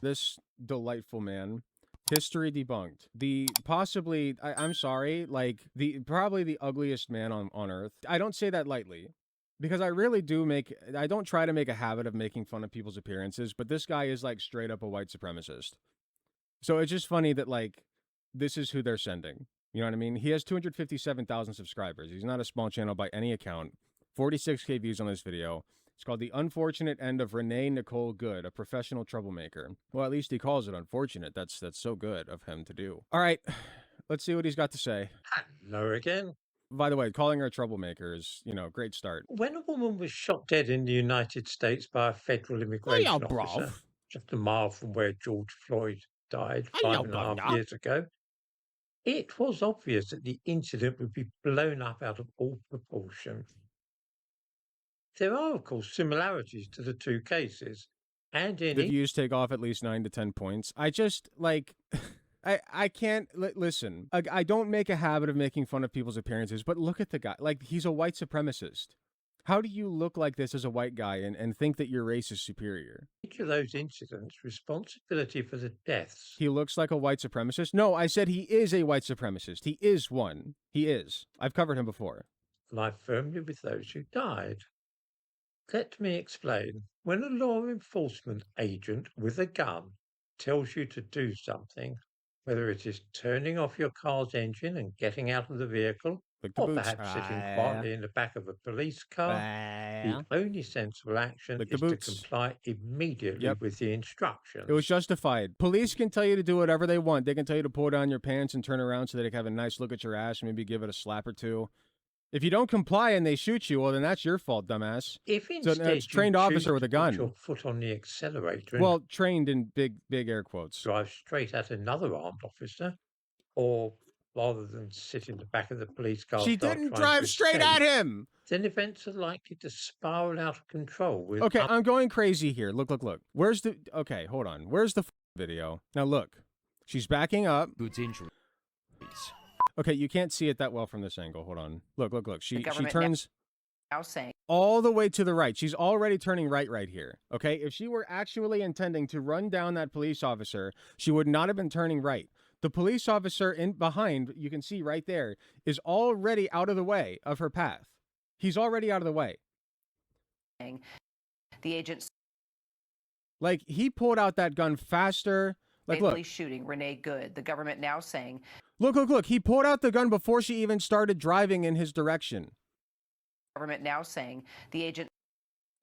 this delightful man. History debunked. I'm sorry, like, probably the ugliest man on earth. I don't say that lightly, because I don't try to make a habit of making fun of people's appearances, but this guy is, like, straight up a white supremacist. So it's just funny that, like, this is who they're sending. You know what I mean? He has 257,000 subscribers. He's not a small channel by any account. 46K views on this video. It's called The Unfortunate End of Renee Nicole Good, a professional troublemaker. Well, at least he calls it unfortunate. That's so good of him to do. All right, let's see what he's got to say. Hello again. By the way, calling her a troublemaker is, great start. When a woman was shot dead in the United States by a federal immigration officer, just a mile from where George Floyd died 5.5 years ago, it was obvious that the incident would be blown up out of all proportion. There are, of course, similarities to the two cases, and in The views take off at least 9 to 10 points. I just, like, I can't, listen, I don't make a habit of making fun of people's appearances, but look at the guy. Like, he's a white supremacist. How do you look like this as a white guy and think that your race is superior? each of those incidents, responsibility for the deaths. He looks like a white supremacist? No, I said he is a white supremacist. He is one. He is. I've covered him before. Lie firmly with those who died. Let me explain. When a law enforcement agent with a gun tells you to do something, whether it is turning off your car's engine and getting out of the vehicle, or perhaps sitting quietly in the back of a police car, the only sensible action is to comply immediately with the instructions. It was justified. Police can tell you to do whatever they want. They can tell you to pull down your pants and turn around so they can have a nice look at your ass and maybe give it a slap or two. If you don't comply and they shoot you, well, then that's your fault, dumbass. If instead it's a trained officer with a gun. Put your foot on the accelerator. Well, trained in big air quotes. Drive straight at another armed officer, or rather than sit in the back of the police car. She didn't drive straight at him. Then events are likely to spiral out of control. Okay, I'm going crazy here. Look. Where's the? Okay, hold on. Where's the video? Now look, she's backing up. Goods injuries. Okay, you can't see it that well from this angle. Hold on. Look. She turns now saying all the way to the right. She's already turning right here. Okay, if she were actually intending to run down that police officer, she would not have been turning right. The police officer in behind, you can see right there, is already out of the way of her path. He's already out of the way. The agent, like, he pulled out that gun faster. Like, look, shooting Renee Good. The government now saying, look. He pulled out the gun before she even started driving in his direction. Government now saying the agent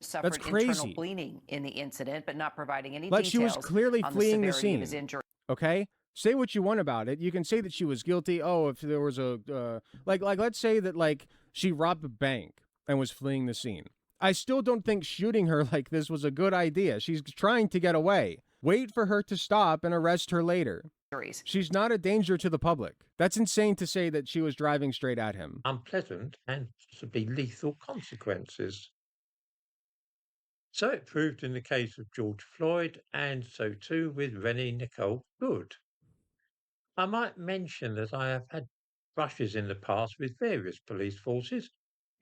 suffered internal bleeding in the incident, but not providing any details. She was clearly fleeing the scene. Of his injury. Okay, say what you want about it. You can say that she was guilty. Oh, if there was a like let's say that, like, she robbed a bank and was fleeing the scene. I still don't think shooting her like this was a good idea. She's trying to get away. Wait for her to stop and arrest her later. She's not a danger to the public. That's insane to say that she was driving straight at him. Unpleasant and possibly lethal consequences. So it proved in the case of George Floyd, and so too with Renee Nicole Good. I might mention that I have had brushes in the past with various police forces,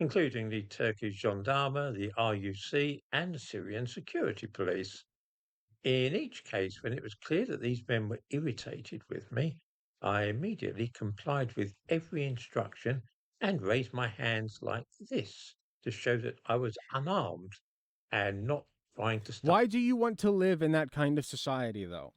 including the Turkish Gendarme, the RUC, and the Syrian Security Police. In each case, when it was clear that these men were irritated with me, I immediately complied with every instruction and raised my hands like this to show that I was unarmed and not trying to stop. Why do you want to live in that kind of society, though?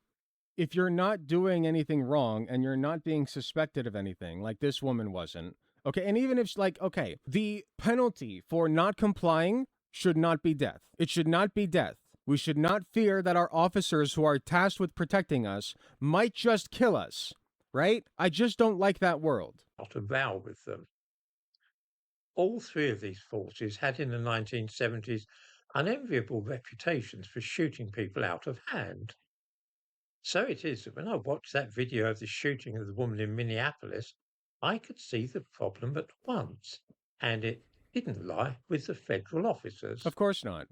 If you're not doing anything wrong and you're not being suspected of anything, like this woman wasn't, okay, and even if, like, okay, the penalty for not complying should not be death. It should not be death. We should not fear that our officers who are tasked with protecting us might just kill us, right? I just don't like that world. Not a row with them. All three of these forces had in the 1970s unenviable reputations for shooting people out of hand. So it is that when I watched that video of the shooting of the woman in Minneapolis, I could see the problem at once, and it didn't lie with the federal officers. Of course not.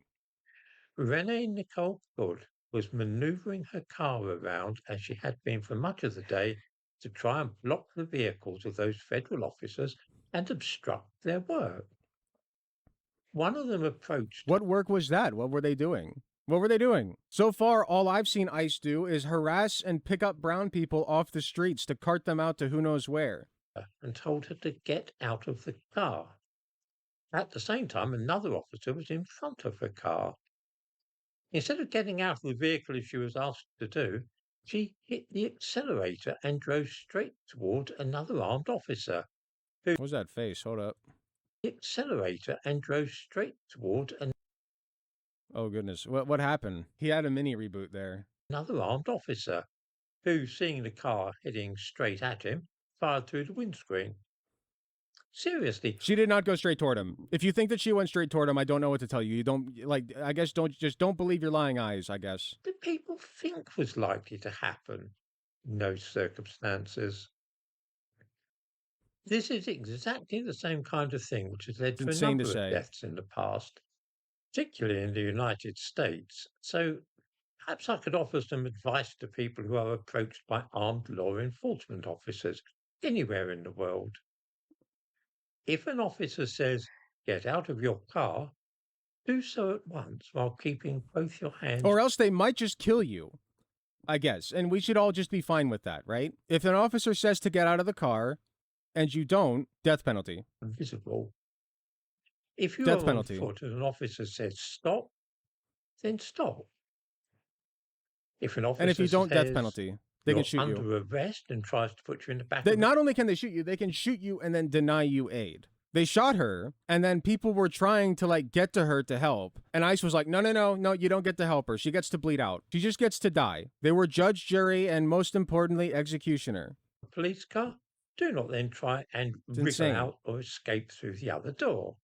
Renee Nicole Good was maneuvering her car around, as she had been for much of the day, to try and block the vehicles of those federal officers and obstruct their work. One of them approached. What work was that? What were they doing? What were they doing? So far, all I've seen ICE do is harass and pick up brown people off the streets to cart them out to who knows where. And told her to get out of the car. At the same time, another officer was in front of her car. Instead of getting out of the vehicle as she was asked to do, she hit the accelerator and drove straight toward another armed officer. What was that face? Hold up. The accelerator and drove straight toward Oh, goodness. What happened? He had a mini reboot there. another armed officer, who, seeing the car heading straight at him, fired through the windscreen. Seriously. She did not go straight toward him. If you think that she went straight toward him, I don't know what to tell you. You don't, like, I guess don't believe your lying eyes, I guess. What did people think was likely to happen in those circumstances? This is exactly the same kind of thing which has led to a number of deaths in the past, particularly in the United States. So perhaps I could offer some advice to people who are approached by armed law enforcement officers anywhere in the world. If an officer says, "Get out of your car," do so at once while keeping both your hands. Or else they might just kill you, I guess. And we should all just be fine with that, right? If an officer says to get out of the car and you don't, death penalty. Visible. If you death are penalty. on foot and an officer says stop, then stop. If an officer and if you don't, says death penalty. They can shoot you. Under arrest and tries to put you in the back. Not only can they shoot you, they can shoot you and then deny you aid. They shot her, and then people were trying to, like, get to her to help. And ICE was like, no, you don't get to help her. She gets to bleed out. She just gets to die. They were judge, jury, and most importantly, executioner. Police car? Do not then try and wriggle out or escape through the other door.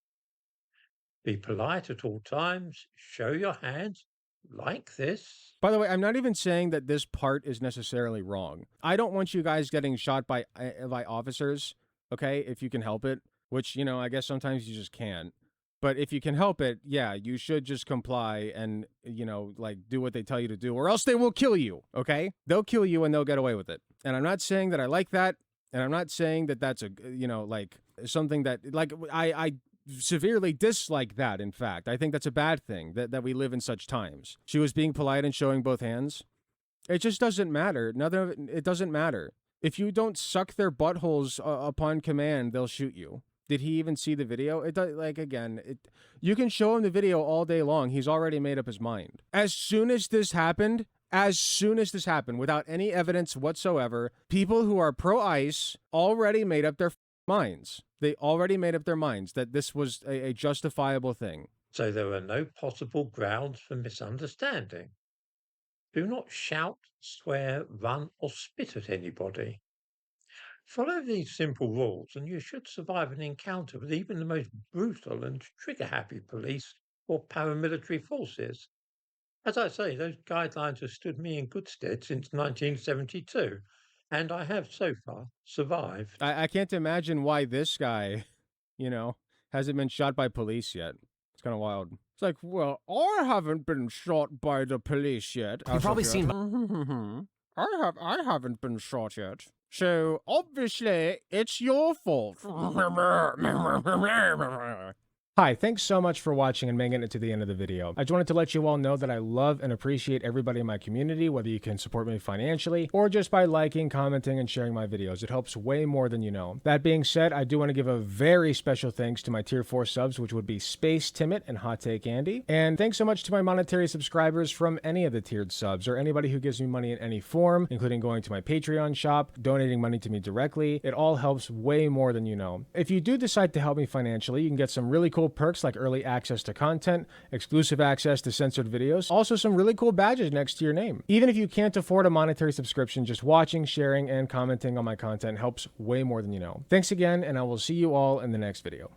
Be polite at all times. Show your hands. Like this. By the way, I'm not even saying that this part is necessarily wrong. I don't want you guys getting shot by officers, okay, if you can help it, which, you know, I guess sometimes you just can't. But if you can help it, yeah, you should just comply and, you know, like, do what they tell you to do, or else they will kill you, okay? They'll kill you and they'll get away with it. And I'm not saying that I like that, and I'm not saying that that's a, you know, like, something that, like, I severely dislike that, in fact. I think that's a bad thing, that we live in such times. She was being polite and showing both hands. It just doesn't matter. It doesn't matter. If you don't suck their buttholes upon command, they'll shoot you. Did he even see the video? It does, like, again, you can show him the video all day long. He's already made up his mind. As soon as this happened, without any evidence whatsoever, people who are pro-ICE already made up their minds. They already made up their minds that this was a justifiable thing. So there are no possible grounds for misunderstanding. Do not shout, swear, run, or spit at anybody. Follow these simple rules and you should survive an encounter with even the most brutal and trigger-happy police or paramilitary forces. As I say, those guidelines have stood me in good stead since 1972, and I have so far survived. I can't imagine why this guy, you know, hasn't been shot by police yet. It's kind of wild. It's like, well, I haven't been shot by the police yet. You've probably seen... I haven't been shot yet. So, obviously, it's your fault. Hi, thanks so much for watching and making it to the end of the video. I just wanted to let you all know that I love and appreciate everybody in my community, whether you can support me financially or just by liking, commenting, and sharing my videos. It helps way more than you know. That being said, I do want to give a very special thanks to my tier 4 subs, which would be Space Timid and Hot Take Andy. And thanks so much to my monetary subscribers from any of the tiered subs, or anybody who gives me money in any form, including going to my Patreon shop, donating money to me directly. It all helps way more than you know. If you do decide to help me financially, you can get some really cool perks like early access to content, exclusive access to censored videos, also some really cool badges next to your name. Even if you can't afford a monetary subscription, just watching, sharing, and commenting on my content helps way more than you know. Thanks again, and I will see you all in the next video.